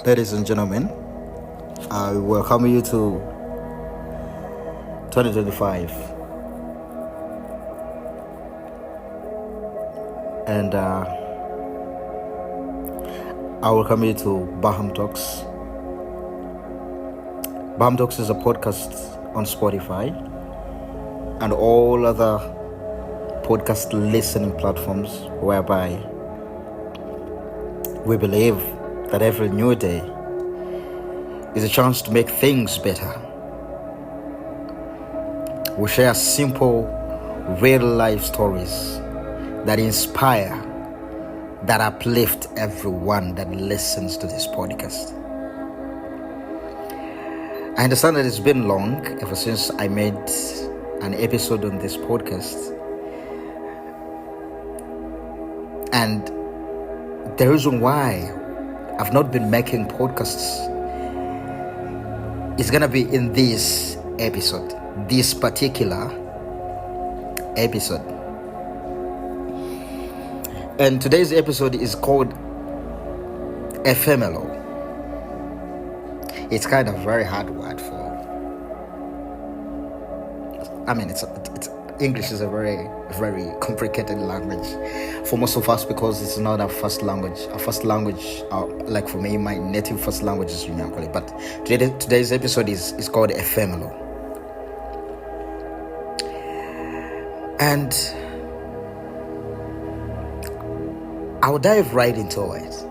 Ladies and gentlemen, I welcome you to 2025, and I welcome you to BarhamTalks. BarhamTalks is a podcast on Spotify and all other podcast listening platforms, whereby we believe that every new day is a chance to make things better. We share simple, real life stories that inspire, that uplift everyone that listens to this podcast. I understand that it's been long ever since I made an episode on this podcast, and the reason why I've not been making podcasts is gonna be in this episode, this particular episode. And today's episode is called Ephemeral. It's kind of a very hard word it's English is a very, very complicated language for most of us, because it's not our first language. Our first language, like for me, my native first language is Unyakoli. But today's episode is called Ephemeral. And I'll dive right into it.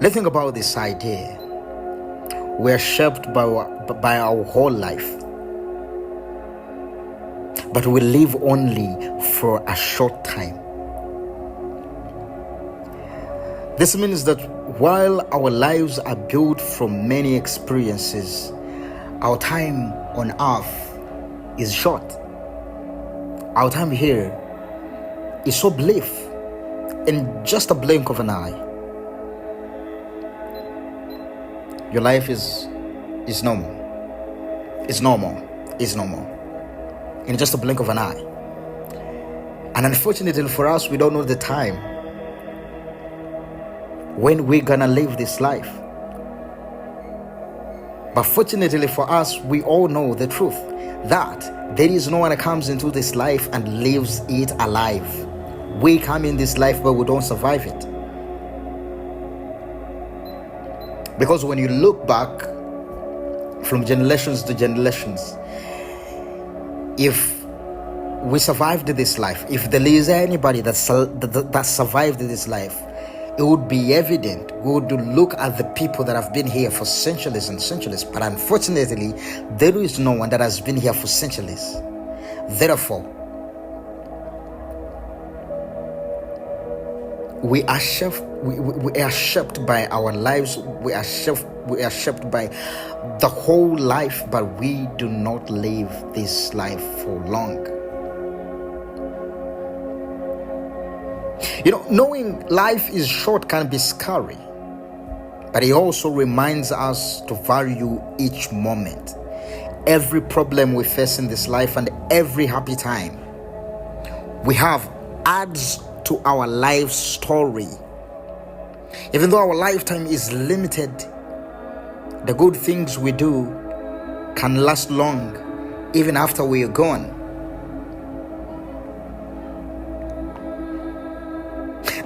Let's think about this idea. We're shaped by our whole life, but we live only for a short time. This means that while our lives are built from many experiences, our time on earth is short. Our time here is so brief, in just a blink of an eye. Your life is normal. It's normal. In just a blink of an eye. And unfortunately for us, we don't know the time when we're gonna live this life. But fortunately for us, we all know the truth, that there is no one that comes into this life and lives it alive. We come in this life, but we don't survive it. Because when you look back from generations to generations, if we survived this life, if there is anybody that survived this life, it would be evident. We would look at the people that have been here for centuries and centuries. But unfortunately, there is no one that has been here for centuries. Therefore, we are shaped by our lives. We are shaped by the whole life, but we do not live this life for long. Knowing life is short can be scary, but it also reminds us to value each moment. Every problem we face in this life and every happy time we have adds to our life story. Even though our lifetime is limited, the good things we do can last long, even after we are gone.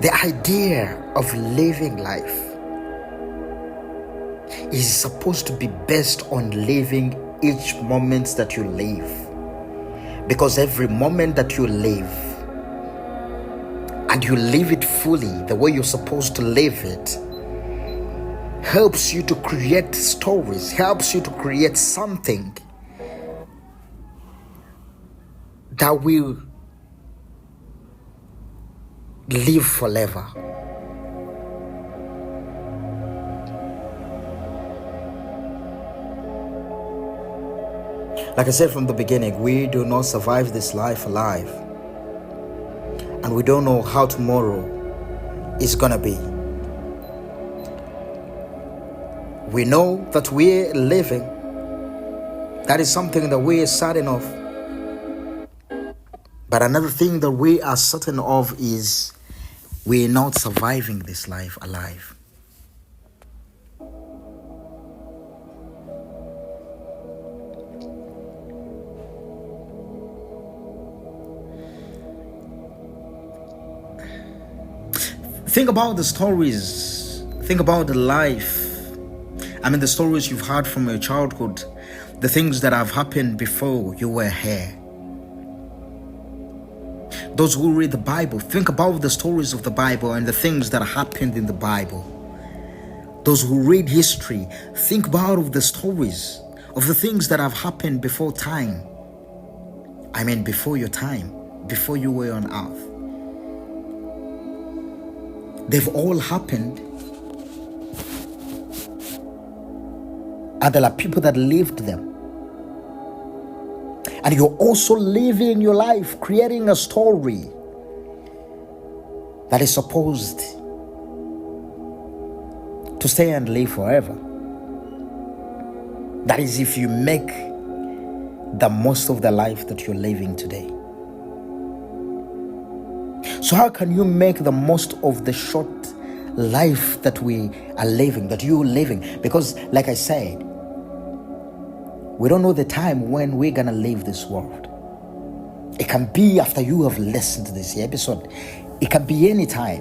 The idea of living life is supposed to be based on living each moment that you live, because every moment that you live, and you live it fully the way you're supposed to live it, helps you to create stories, helps you to create something that will live forever. Like I said from the beginning, we do not survive this life alive. And we don't know how tomorrow is gonna be. We know that we're living. That is something that we are certain of. But another thing that we are certain of is we're not surviving this life alive. Think about the stories. Think about the life. The stories you've heard from your childhood. The things that have happened before you were here. Those who read the Bible, think about the stories of the Bible and the things that happened in the Bible. Those who read history, think about the stories of the things that have happened before time. Before your time, before you were on earth. They've all happened. And there are people that lived them. And you're also living your life, creating a story that is supposed to stay and live forever. That is if you make the most of the life that you're living today. So how can you make the most of the short life that we are living, that you're living? Because like I said, we don't know the time when we're gonna leave this world. It can be after you have listened to this episode. It can be any time.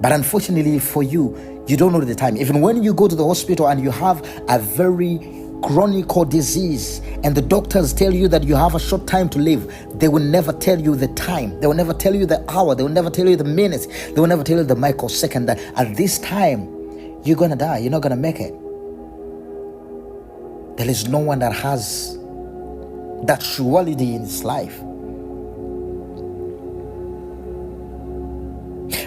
But unfortunately for you, you don't know the time. Even when you go to the hospital and you have a very chronic disease and the doctors tell you that you have a short time to live, they will never tell you the time. They will never tell you the hour. They will never tell you the minutes. They will never tell you the microsecond that at this time you're gonna die. You're not gonna make it. There is no one that has that surety in his life.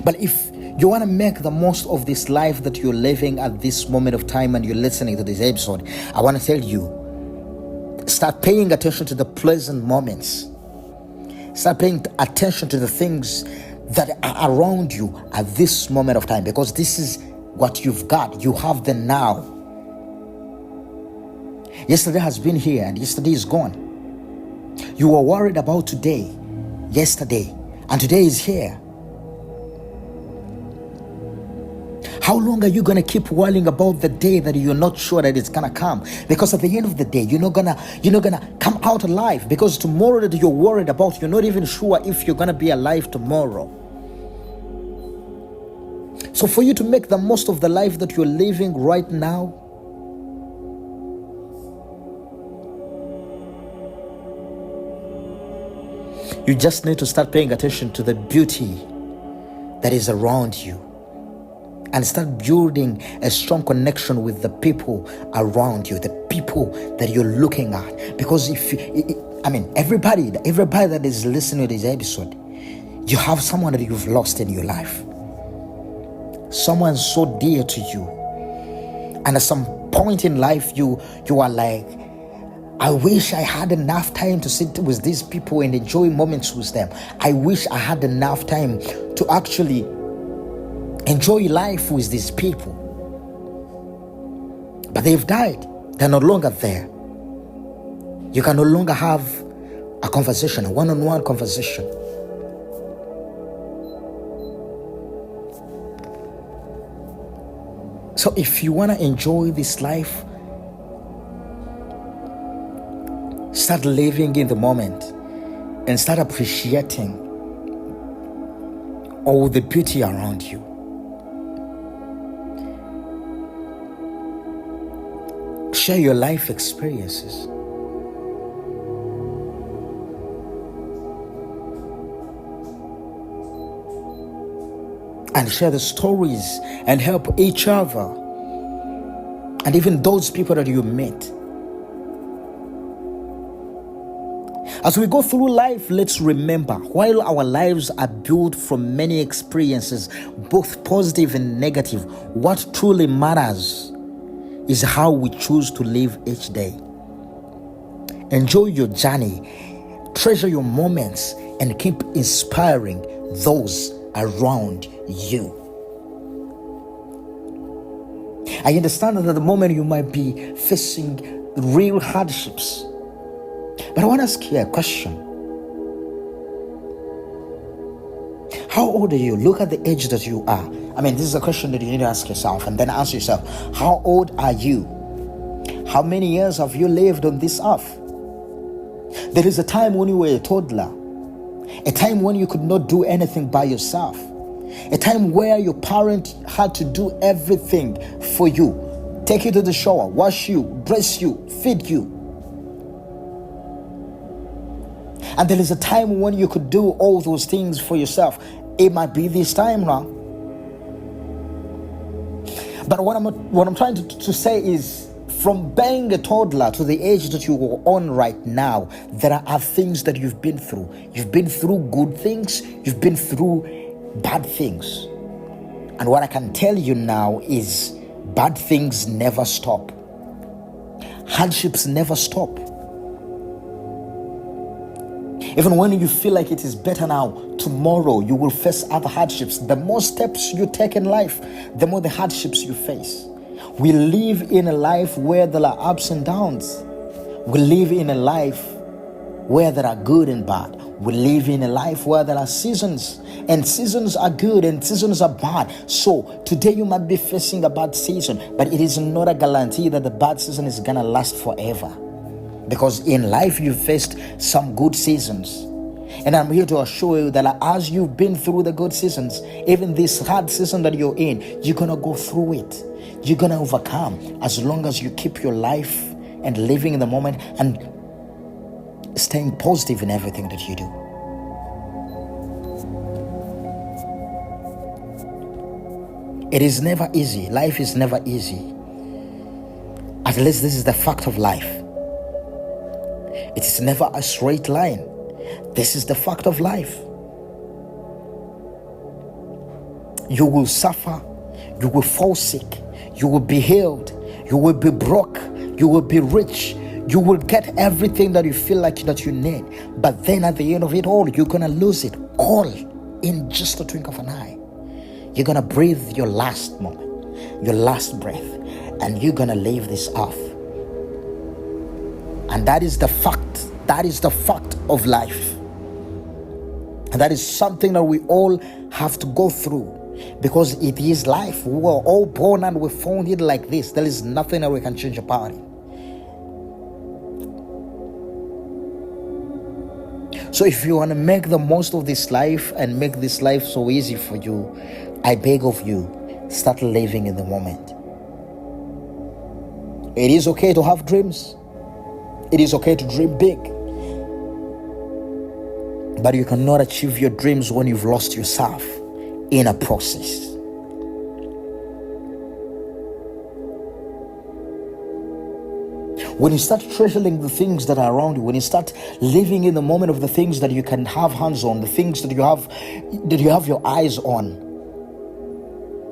But if you want to make the most of this life that you're living at this moment of time and you're listening to this episode, I want to tell you, start paying attention to the pleasant moments. Start paying attention to the things that are around you at this moment of time, because this is what you've got. You have the now. Yesterday has been here and yesterday is gone. You were worried about today, yesterday, and today is here. How long are you going to keep worrying about the day that you're not sure that it's going to come? Because at the end of the day, you're not gonna come out alive, because tomorrow that you're worried about, you're not even sure if you're going to be alive tomorrow. So for you to make the most of the life that you're living right now, you just need to start paying attention to the beauty that is around you and start building a strong connection with the people around you, the people that you're looking at. Because everybody that is listening to this episode, you have someone that you've lost in your life. Someone so dear to you. And at some point in life, you are like, I wish I had enough time to sit with these people and enjoy moments with them. I wish I had enough time to actually enjoy life with these people. But they've died. They're no longer there. You can no longer have a conversation, a one-on-one conversation. So if you want to enjoy this life, start living in the moment and start appreciating all the beauty around you. Share your life experiences. And share the stories and help each other and even those people that you meet. As we go through life, let's remember, while our lives are built from many experiences, both positive and negative, what truly matters is how we choose to live each day. Enjoy your journey, treasure your moments, and keep inspiring those around you. I understand that at the moment you might be facing real hardships. But I want to ask you a question. How old are you? Look at the age that you are. This is a question that you need to ask yourself, and then ask yourself, how old are you? How many years have you lived on this earth? There is a time when you were a toddler, a time when you could not do anything by yourself, a time where your parent had to do everything for you, take you to the shower, wash you, dress you, feed you. And there is a time when you could do all those things for yourself. It might be this time now. But what I'm trying to say is, from being a toddler to the age that you are on right now, there are things that you've been through. You've been through good things. You've been through bad things. And what I can tell you now is, bad things never stop. Hardships never stop. Even when you feel like it is better now, tomorrow you will face other hardships. The more steps you take in life, the more the hardships you face. We live in a life where there are ups and downs. We live in a life where there are good and bad. We live in a life where there are seasons, and seasons are good and seasons are bad. So today you might be facing a bad season, but it is not a guarantee that the bad season is gonna last forever. Because in life you faced some good seasons. And I'm here to assure you that as you've been through the good seasons, even this hard season that you're in, you're gonna go through it. You're gonna overcome, as long as you keep your life and living in the moment and staying positive in everything that you do. It is never easy. Life is never easy. At least this is the fact of life. It is never a straight line. This is the fact of life. You will suffer. You will fall sick. You will be healed. You will be broke. You will be rich. You will get everything that you feel like that you need. But then at the end of it all, you're going to lose it all in just a twinkle of an eye. You're going to breathe your last moment, your last breath, and you're going to leave this earth. And that is the fact. That is the fact of life. And that is something that we all have to go through, because it is life. We were all born and we found it like this. There is nothing that we can change about it. So if you want to make the most of this life and make this life so easy for you, I beg of you, start living in the moment. It is okay to have dreams. It is okay to dream big. But you cannot achieve your dreams when you've lost yourself in a process. When you start treasuring the things that are around you, when you start living in the moment of the things that you can have hands on, the things that you have your eyes on,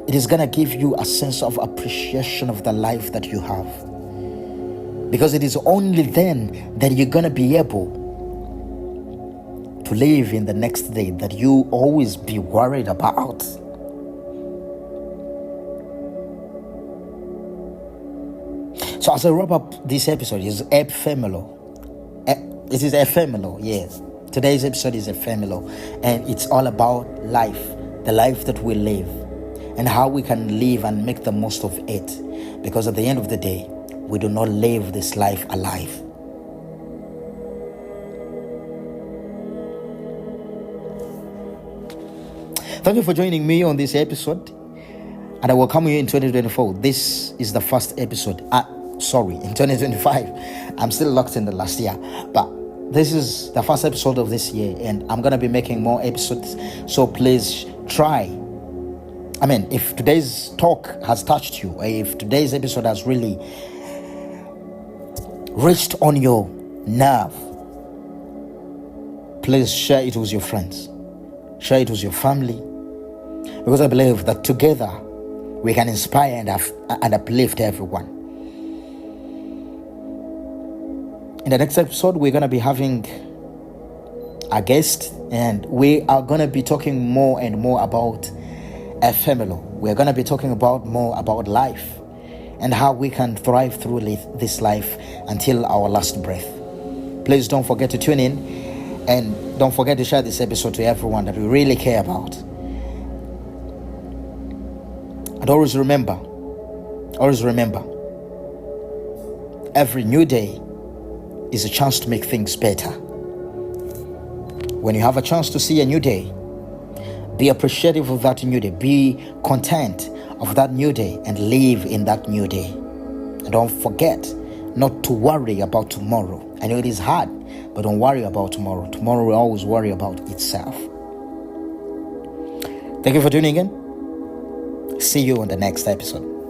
it is gonna give you a sense of appreciation of the life that you have. Because it is only then that you're gonna be able to live in the next day that you always be worried about. So as I wrap up this episode, it's ephemeral. It is ephemeral, yes. Today's episode is ephemeral, and it's all about life, the life that we live, and how we can live and make the most of it. Because at the end of the day, we do not live this life alive. Thank you for joining me on this episode, and I will come here in 2024. This is the first episode. In 2025. I'm still locked in the last year, but this is the first episode of this year, and I'm gonna be making more episodes. So please try. If today's talk has touched you, if today's episode has really reached on your nerve, please share it with your friends, share it with your family, because I believe that together we can inspire and uplift everyone. In the next episode, we're going to be having a guest, and we are going to be talking more and more about ephemeral. We're going to be talking more about life and how we can thrive through this life until our last breath. Please don't forget to tune in, and don't forget to share this episode to everyone that we really care about. And always remember, every new day is a chance to make things better. When you have a chance to see a new day, be appreciative of that new day. Be content of that new day and live in that new day. And don't forget not to worry about tomorrow. I know it is hard, but don't worry about tomorrow. Tomorrow will always worry about itself. Thank you for tuning in. See you on the next episode.